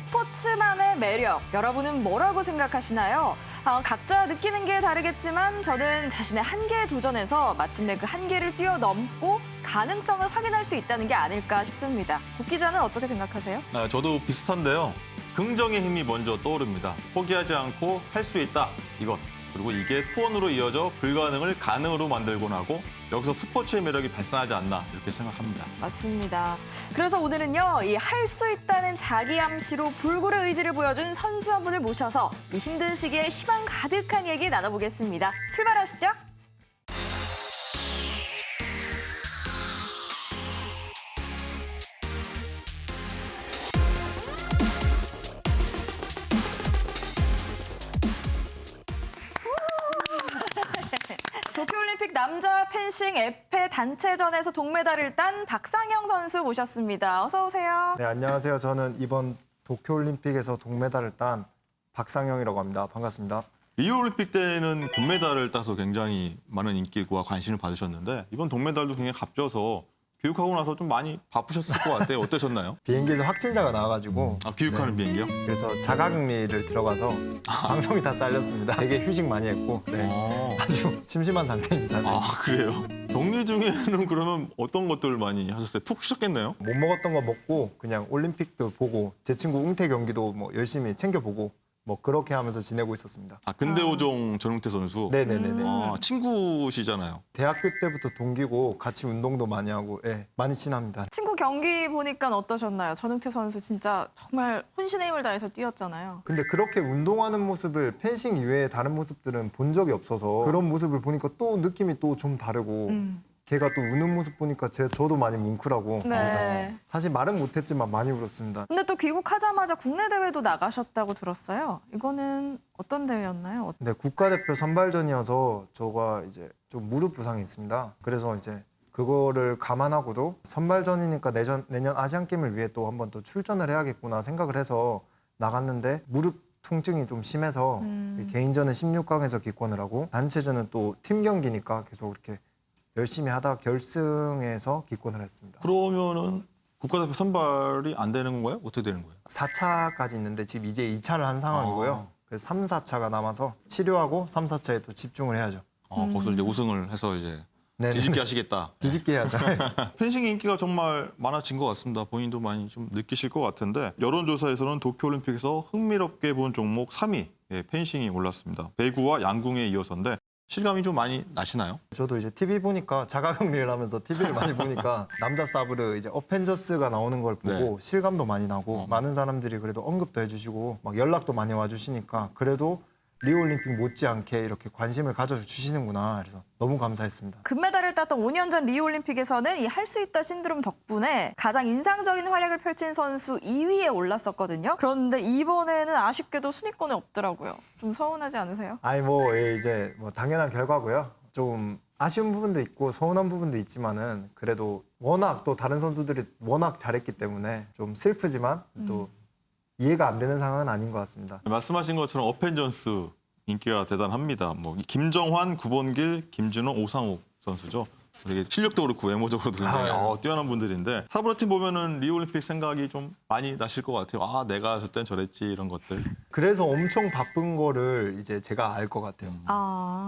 스포츠만의 매력, 여러분은 뭐라고 생각하시나요? 각자 느끼는 게 다르겠지만 저는 자신의 한계에 도전해서 마침내 그 한계를 뛰어넘고 가능성을 확인할 수 있다는 게 아닐까 싶습니다. 국 기자는 어떻게 생각하세요? 저도 비슷한데요. 긍정의 힘이 먼저 떠오릅니다. 포기하지 않고 할 수 있다, 이것. 그리고 이게 투혼으로 이어져 불가능을 가능으로 만들곤 하고 여기서 스포츠의 매력이 발산하지 않나 이렇게 생각합니다. 맞습니다. 그래서 오늘은요, 이 할 수 있다는 자기 암시로 불굴의 의지를 보여준 선수 한 분을 모셔서 이 힘든 시기에 희망 가득한 얘기 나눠보겠습니다. 출발하시죠. 도쿄올림픽 남자 펜싱 에페 단체전에서 동메달을 딴 박상영 선수 모셨습니다. 어서 오세요. 네, 안녕하세요. 저는 이번 도쿄올림픽에서 동메달을 딴 박상영이라고 합니다. 반갑습니다. 리우올림픽 때는 금메달을 따서 굉장히 많은 인기와 관심을 받으셨는데 이번 동메달도 굉장히 값져서 교육하고 나서 좀 많이 바쁘셨을 것 같아요. 어떠셨나요? 비행기에서 확진자가 나와가지고 교육하는 비행기요? 그래서 자가격리를 들어가서 방송이 다 잘렸습니다. 되게 휴식 많이 했고 아주 심심한 상태입니다. 네. 그래요? 격리 중에는 그러면 어떤 것들 많이 하셨어요? 푹 쉬셨겠네요? 못 먹었던 거 먹고 그냥 올림픽도 보고 제 친구 웅태 경기도 뭐 열심히 챙겨보고 뭐 그렇게 하면서 지내고 있었습니다. 근대오종 전용태 선수? 네네네네. 친구시잖아요. 대학교 때부터 동기고 같이 운동도 많이 하고 많이 친합니다. 친구 경기 보니까 어떠셨나요? 전웅태 선수 진짜 정말 혼신의 힘을 다해서 뛰었잖아요. 근데 그렇게 운동하는 모습을 펜싱 이외에 다른 모습들은 본 적이 없어서 그런 모습을 보니까 또 느낌이 또 좀 다르고 걔가 또 우는 모습 보니까 저도 많이 뭉클하고 그래서 사실 말은 못했지만 많이 울었습니다. 근데 또 귀국하자마자 국내 대회도 나가셨다고 들었어요. 이거는 어떤 대회였나요? 근데 국가대표 선발전이어서 저가 이제 좀 무릎 부상이 있습니다. 그래서 이제 그거를 감안하고도 선발전이니까 내년 아시안 게임을 위해 또 한 번 또 출전을 해야겠구나 생각을 해서 나갔는데 무릎 통증이 좀 심해서 개인전은 16강에서 기권을 하고 단체전은 또 팀 경기니까 계속 이렇게 열심히 하다 결승에서 기권을 했습니다. 그러면은 국가대표 선발이 안 되는 건가요? 어떻게 되는 거예요? 4차까지 있는데 지금 이제 2차를 한 상황이고요. 그래서 3, 4차가 남아서 치료하고 3, 4차에 또 집중을 해야죠. 거기서 이제 우승을 해서 이제 네네. 뒤집기 하시겠다. 뒤집기 해야죠. 펜싱 인기가 정말 많아진 것 같습니다. 본인도 많이 좀 느끼실 것 같은데 여론조사에서는 도쿄올림픽에서 흥미롭게 본 종목 3위 펜싱이 올랐습니다. 배구와 양궁에 이어서인데 실감이 좀 많이 나시나요? 저도 이제 TV 보니까 자가격리를 하면서 TV를 많이 보니까 남자 사브르 이제 어펜져스가 나오는 걸 보고 실감도 많이 나고 많은 사람들이 그래도 언급도 해주시고 막 연락도 많이 와주시니까 그래도 리우올림픽 못지않게 이렇게 관심을 가져주시는구나. 그래서 너무 감사했습니다. 금메달을 땄던 5년 전 리우올림픽에서는 이 할 수 있다 신드롬 덕분에 가장 인상적인 활약을 펼친 선수 2위에 올랐었거든요. 그런데 이번에는 아쉽게도 순위권에 없더라고요. 좀 서운하지 않으세요? 아니 이제 당연한 결과고요. 좀 아쉬운 부분도 있고 서운한 부분도 있지만은 그래도 워낙 또 다른 선수들이 워낙 잘했기 때문에 좀 슬프지만 또 이해가 안 되는 상황은 아닌 것 같습니다. 말씀하신 것처럼 어펜전스 인기가 대단합니다. 김정환, 구본길, 김준호, 오상욱 선수죠. 되게 실력도 그렇고 외모적으로도 굉장히 뛰어난 분들인데 사브라팀 보면은 리우올림픽 생각이 좀 많이 나실 것 같아요. 내가 저땐 저랬지 이런 것들. 그래서 엄청 바쁜 거를 이제 제가 알 것 같아요.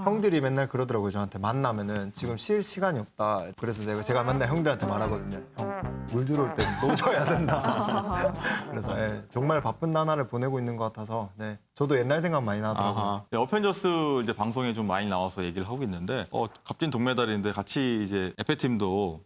형들이 맨날 그러더라고요. 저한테 만나면은 지금 쉴 시간이 없다. 그래서 제가 맨날 형들한테 말하거든요. 형, 물 들어올 때 놓쳐야 된다. 그래서 정말 바쁜 나날을 보내고 있는 것 같아서 저도 옛날 생각 많이 나더라고요. 어펜져스 이제 방송에 좀 많이 나와서 얘기를 하고 있는데 값진 동메달인데 같이 이제 에페팀도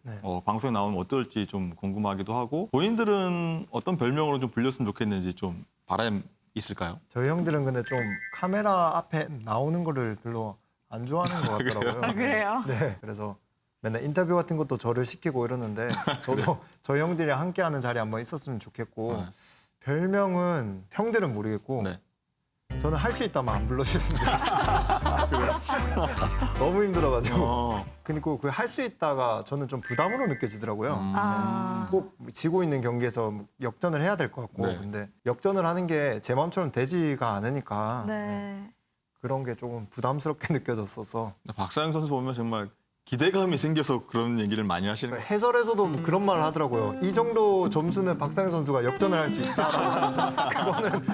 방송에 나오면 어떨지 좀 궁금하기도 하고 본인들은 어떤 별명으로 좀 불렸으면 좋겠는지 좀 바람 있을까요? 저희 형들은 근데 좀 카메라 앞에 나오는 거를 별로 안 좋아하는 것 같더라고요. 그래요? 네, 그래서 맨날 인터뷰 같은 것도 저를 시키고 이러는데 저도 저희 형들이랑 함께하는 자리 한번 있었으면 좋겠고 별명은 형들은 모르겠고 저는 할 수 있다면 안 불러주셨으면 좋겠습니다. 너무 힘들어가지고. 그리고 그 할 수 있다가 저는 좀 부담으로 느껴지더라고요. 꼭 지고 있는 경기에서 역전을 해야 될 것 같고 근데 역전을 하는 게 제 마음처럼 되지가 않으니까 그런 게 조금 부담스럽게 느껴졌어서. 박상영 선수 보면 정말 기대감이 생겨서 그런 얘기를 많이 하시는 거예요. 해설에서도 뭐 그런 말을 하더라고요. 이 정도 점수는 박상현 선수가 역전을 할 수 있다. 그거는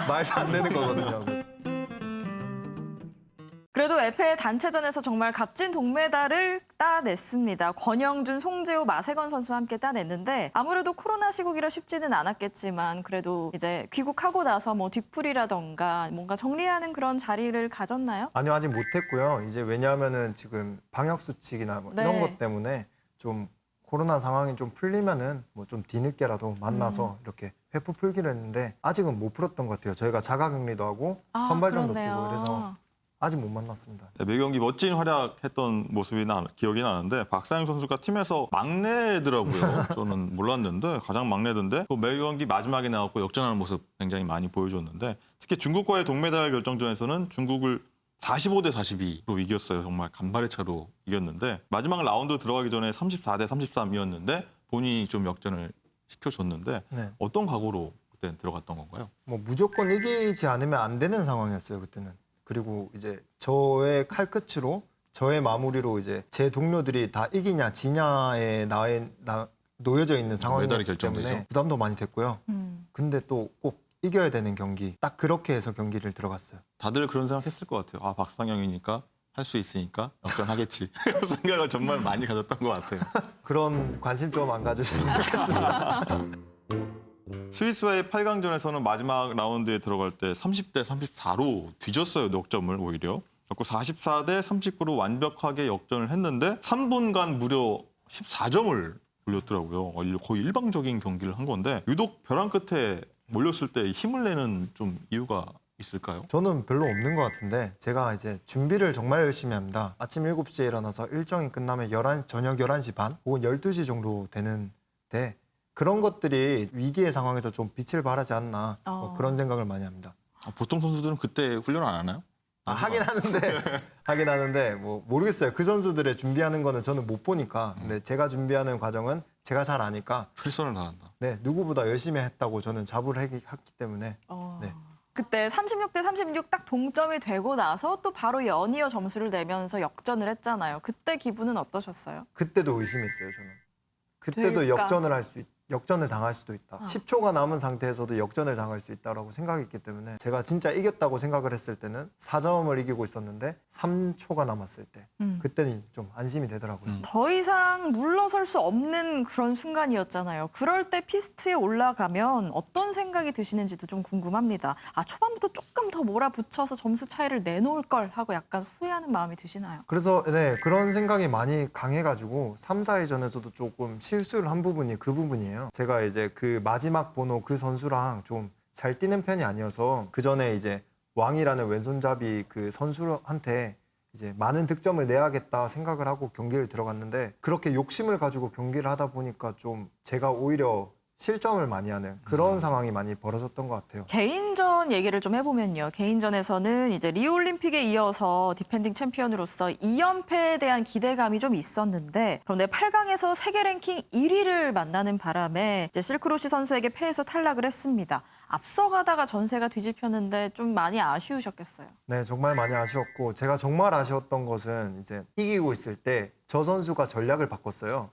말도 안 되는 거거든요. 그래도 에페 단체전에서 정말 값진 동메달을 따냈습니다. 권영준, 송재호, 마세건 선수와 함께 따냈는데 아무래도 코로나 시국이라 쉽지는 않았겠지만 그래도 이제 귀국하고 나서 뭐 뒤풀이라던가 뭔가 정리하는 그런 자리를 가졌나요? 아니요, 아직 못했고요. 이제 왜냐하면은 지금 방역 수칙이나 뭐 이런 네. 것 때문에 좀 코로나 상황이 좀 풀리면은 뭐 좀 뒤늦게라도 만나서 이렇게 회포 풀기로 했는데 아직은 못 풀었던 것 같아요. 저희가 자가격리도 하고 선발전도 그러네요. 뛰고 그래서 아직 못 만났습니다. 네, 매 경기 멋진 활약했던 모습이 기억이 나는데 박상영 선수가 팀에서 막내더라고요. 저는 몰랐는데 가장 막내던데 또 매 경기 마지막에 나왔고 역전하는 모습 굉장히 많이 보여줬는데 특히 중국과의 동메달 결정전에서는 중국을 45대 42로 이겼어요. 정말 간발의 차로 이겼는데 마지막 라운드 들어가기 전에 34대 33이었는데 본인이 좀 역전을 시켜줬는데 네. 어떤 각오로 그때 들어갔던 건가요? 뭐 무조건 이기지 않으면 안 되는 상황이었어요, 그때는. 그리고 이제 저의 칼끝으로 저의 마무리로 이제 제 동료들이 다 이기냐 지냐에 놓여져 있는 메달이 상황이기 결정되죠. 때문에 부담도 많이 됐고요. 근데 또 꼭 이겨야 되는 경기 딱 그렇게 해서 경기를 들어갔어요. 다들 그런 생각했을 것 같아요. 아 박상영이니까 할 수 있으니까 역전하겠지. 이런 생각을 정말 많이 가졌던 것 같아요. 그런 관심 좀 안 가주셨으면 좋겠습니다. 스위스와의 8강전에서는 마지막 라운드에 들어갈 때 30대 34로 뒤졌어요. 넉점을 오히려. 그리고 44대 39로 완벽하게 역전을 했는데 3분간 무려 14점을 올렸더라고요. 거의 일방적인 경기를 한 건데 유독 벼랑 끝에 몰렸을 때 힘을 내는 좀 이유가 있을까요? 저는 별로 없는 것 같은데 제가 이제 준비를 정말 열심히 합니다. 아침 7시에 일어나서 일정이 끝나면 저녁 11시 반 혹은 12시 정도 되는데 그런 것들이 위기의 상황에서 좀 빛을 발하지 않나 뭐 그런 생각을 많이 합니다. 보통 선수들은 그때 훈련 안 하나요? 하긴 하는데 뭐 모르겠어요. 그 선수들의 준비하는 거는 저는 못 보니까 근데 제가 준비하는 과정은 제가 잘 아니까 최선을 다한다. 네, 누구보다 열심히 했다고 저는 자부를 했기 때문에 네. 그때 36대 36 딱 동점이 되고 나서 또 바로 연이어 점수를 내면서 역전을 했잖아요. 그때 기분은 어떠셨어요? 그때도 의심했어요. 저는 그때도 될까? 역전을 당할 수도 있다. 10초가 남은 상태에서도 역전을 당할 수 있다라고 생각했기 때문에 제가 진짜 이겼다고 생각을 했을 때는 4점을 이기고 있었는데 3초가 남았을 때 그때는 좀 안심이 되더라고요. 더 이상 물러설 수 없는 그런 순간이었잖아요. 그럴 때 피스트에 올라가면 어떤 생각이 드시는지도 좀 궁금합니다. 아, 초반부터 조금 더 몰아붙여서 점수 차이를 내놓을 걸 하고 약간 후회하는 마음이 드시나요? 그래서 네, 그런 생각이 많이 강해가지고 3, 4회전에서도 조금 실수를 한 부분이 그 부분이에요. 제가 이제 그 마지막 번호 그 선수랑 좀 잘 뛰는 편이 아니어서 그 전에 이제 왕이라는 왼손잡이 그 선수한테 이제 많은 득점을 내야겠다 생각을 하고 경기를 들어갔는데 그렇게 욕심을 가지고 경기를 하다 보니까 좀 제가 오히려 실점을 많이 하는 그런 상황이 많이 벌어졌던 것 같아요. 개인전 얘기를 좀 해보면요. 개인전에서는 이제 리우올림픽에 이어서 디펜딩 챔피언으로서 2연패에 대한 기대감이 좀 있었는데 그런데 8강에서 세계 랭킹 1위를 만나는 바람에 이제 실크로시 선수에게 패해서 탈락을 했습니다. 앞서가다가 전세가 뒤집혔는데 좀 많이 아쉬우셨겠어요. 네, 정말 많이 아쉬웠고 제가 정말 아쉬웠던 것은 이제 이기고 있을 때 저 선수가 전략을 바꿨어요.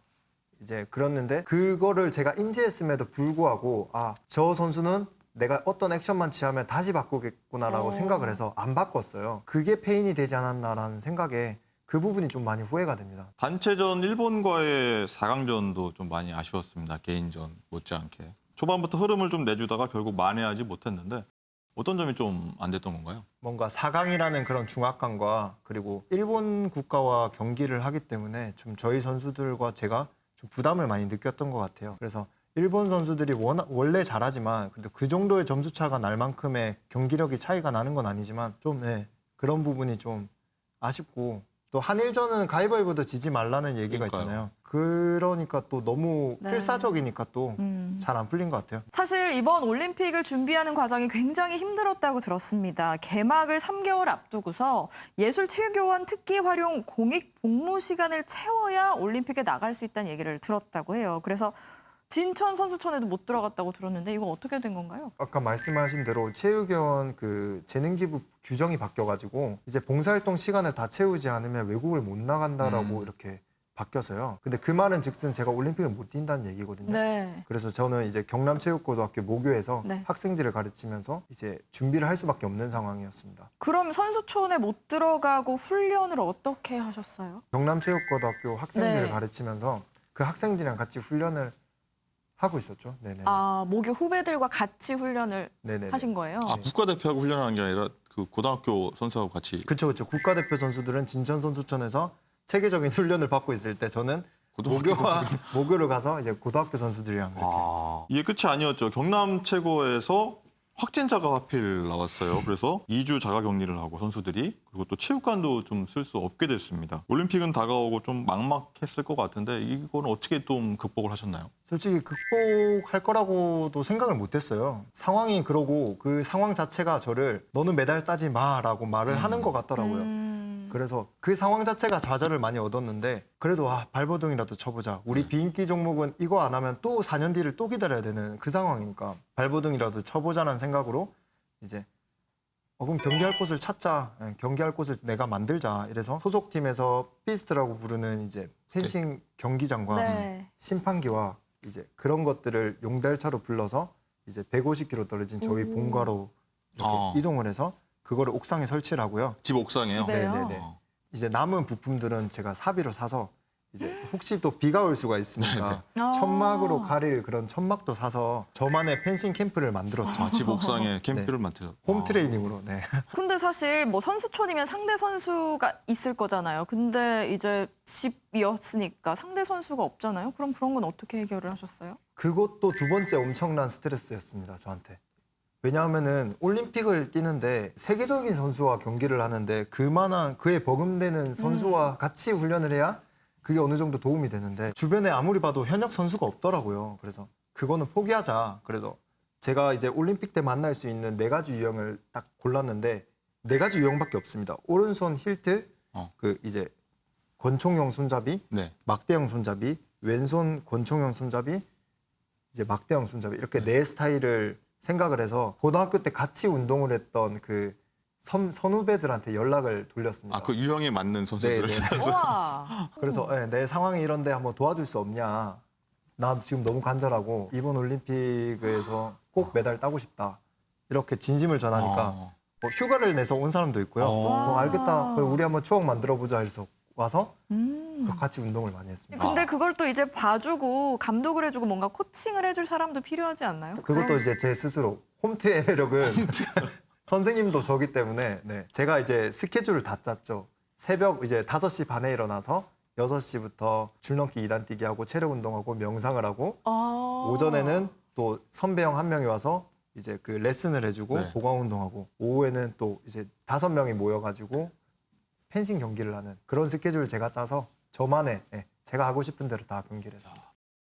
이제 그랬는데 그거를 제가 인지했음에도 불구하고 아, 저 선수는 내가 어떤 액션만 취하면 다시 바꾸겠구나라고 생각을 해서 안 바꿨어요. 그게 페인이 되지 않았나라는 생각에 그 부분이 좀 많이 후회가 됩니다. 단체전 일본과의 4강전도 좀 많이 아쉬웠습니다. 개인전 못지않게. 초반부터 흐름을 좀 내주다가 결국 만회하지 못했는데 어떤 점이 좀 안 됐던 건가요? 뭔가 4강이라는 그런 중압감과 그리고 일본 국가와 경기를 하기 때문에 좀 저희 선수들과 제가 좀 부담을 많이 느꼈던 것 같아요. 그래서 일본 선수들이 원래 잘하지만 그 정도의 점수 차가 날 만큼의 경기력이 차이가 나는 건 아니지만 좀 네, 그런 부분이 좀 아쉽고 또 한일전은 가위바위보도 지지 말라는 얘기가 그러니까요. 있잖아요. 그러니까 또 너무 네. 필사적이니까 또 잘 안 풀린 것 같아요. 사실 이번 올림픽을 준비하는 과정이 굉장히 힘들었다고 들었습니다. 개막을 3개월 앞두고서 예술체육요원 특기 활용 공익 복무 시간을 채워야 올림픽에 나갈 수 있다는 얘기를 들었다고 해요. 그래서 진천 선수촌에도 못 들어갔다고 들었는데 이거 어떻게 된 건가요? 아까 말씀하신 대로 체육위원 그 재능 기부 규정이 바뀌어가지고 이제 봉사활동 시간을 다 채우지 않으면 외국을 못 나간다라고 이렇게 바뀌어서요. 근데 그 말은 즉슨 제가 올림픽을 못 뛴다는 얘기거든요. 네. 그래서 저는 이제 경남체육고등학교 모교에서 네. 학생들을 가르치면서 이제 준비를 할 수밖에 없는 상황이었습니다. 그럼 선수촌에 못 들어가고 훈련을 어떻게 하셨어요? 경남체육고등학교 학생들을 네. 가르치면서 그 학생들이랑 같이 훈련을 하고 있었죠. 네네. 아, 모교 후배들과 같이 훈련을 네네. 하신 거예요? 아, 국가대표하고 훈련하는 게 아니라 그 고등학교 선수하고 같이 그렇죠. 국가대표 선수들은 진천 선수촌에서 체계적인 훈련을 받고 있을 때 저는 모교를 가서 이제 고등학교 선수들이랑 이렇게. 이게 끝이 아니었죠. 경남 최고에서 확진자가 하필 나왔어요. 그래서 2주 자가 격리를 하고 선수들이 그리고 또 체육관도 좀 쓸 수 없게 됐습니다. 올림픽은 다가오고 좀 막막했을 것 같은데 이거는 어떻게 좀 극복을 하셨나요? 솔직히 극복할 거라고도 생각을 못했어요. 상황이 그러고 그 상황 자체가 저를 너는 메달 따지 마라고 말을 하는 것 같더라고요. 그래서 그 상황 자체가 좌절을 많이 얻었는데 그래도 발버둥이라도 쳐보자. 우리 비인기 종목은 이거 안 하면 또 4년 뒤를 또 기다려야 되는 그 상황이니까 발버둥이라도 쳐보자는 생각으로 이제 그럼 경기할 곳을 찾자. 경기할 곳을 내가 만들자. 이래서 소속팀에서 피스트라고 부르는 이제 펜싱 경기장과 네. 심판기와 이제 그런 것들을 용달차로 불러서 이제 150km 떨어진 저희 본가로 이렇게 이동을 해서 그거를 옥상에 설치를 하고요. 집 옥상에요? 집에요? 네네네. 이제 남은 부품들은 제가 사비로 사서 이제 혹시 또 비가 올 수가 있으니까 아. 천막으로 가릴 그런 천막도 사서 저만의 펜싱 캠프를 만들었죠. 집 옥상에 캠프를 만들어. 홈 트레이닝으로. 네. 근데 사실 뭐 선수촌이면 상대 선수가 있을 거잖아요. 근데 이제 집이었으니까 상대 선수가 없잖아요. 그럼 그런 건 어떻게 해결을 하셨어요? 그것도 두 번째 엄청난 스트레스였습니다. 저한테. 왜냐하면은 올림픽을 뛰는데 세계적인 선수와 경기를 하는데 그만한 그에 버금되는 선수와 같이 훈련을 해야 그게 어느 정도 도움이 되는데 주변에 아무리 봐도 현역 선수가 없더라고요. 그래서 그거는 포기하자. 그래서 제가 이제 올림픽 때 만날 수 있는 4가지 유형을 딱 골랐는데 4가지 유형밖에 없습니다. 오른손 힐트, 그 이제 권총형 손잡이, 네. 막대형 손잡이, 왼손 권총형 손잡이, 이제 막대형 손잡이 이렇게 4스타일을 생각을 해서 고등학교 때 같이 운동을 했던 그 선후배들한테 연락을 돌렸습니다. 그 유형에 맞는 선수들을 네. 우와. 그래서 내 상황이 이런데 한번 도와줄 수 없냐. 나 지금 너무 간절하고 이번 올림픽에서 꼭 메달 따고 싶다. 이렇게 진심을 전하니까 휴가를 내서 온 사람도 있고요. 알겠다. 그럼 우리 한번 추억 만들어보자 해서 와서 같이 운동을 많이 했습니다. 근데 그걸 또 이제 봐주고 감독을 해주고 뭔가 코칭을 해줄 사람도 필요하지 않나요? 그것도 이제 제 스스로 홈트의 매력은 선생님도 저기 때문에 제가 이제 스케줄을 다 짰죠. 새벽 이제 5시 반에 일어나서 6시부터 줄넘기 2단 뛰기 하고 체력 운동하고 명상을 하고 오전에는 또 선배 형 1명이 와서 이제 그 레슨을 해주고 보강 운동하고 오후에는 또 이제 5명이 모여가지고 펜싱 경기를 하는 그런 스케줄을 제가 짜서 저만의 제가 하고 싶은 대로 다 경기를 했습니다.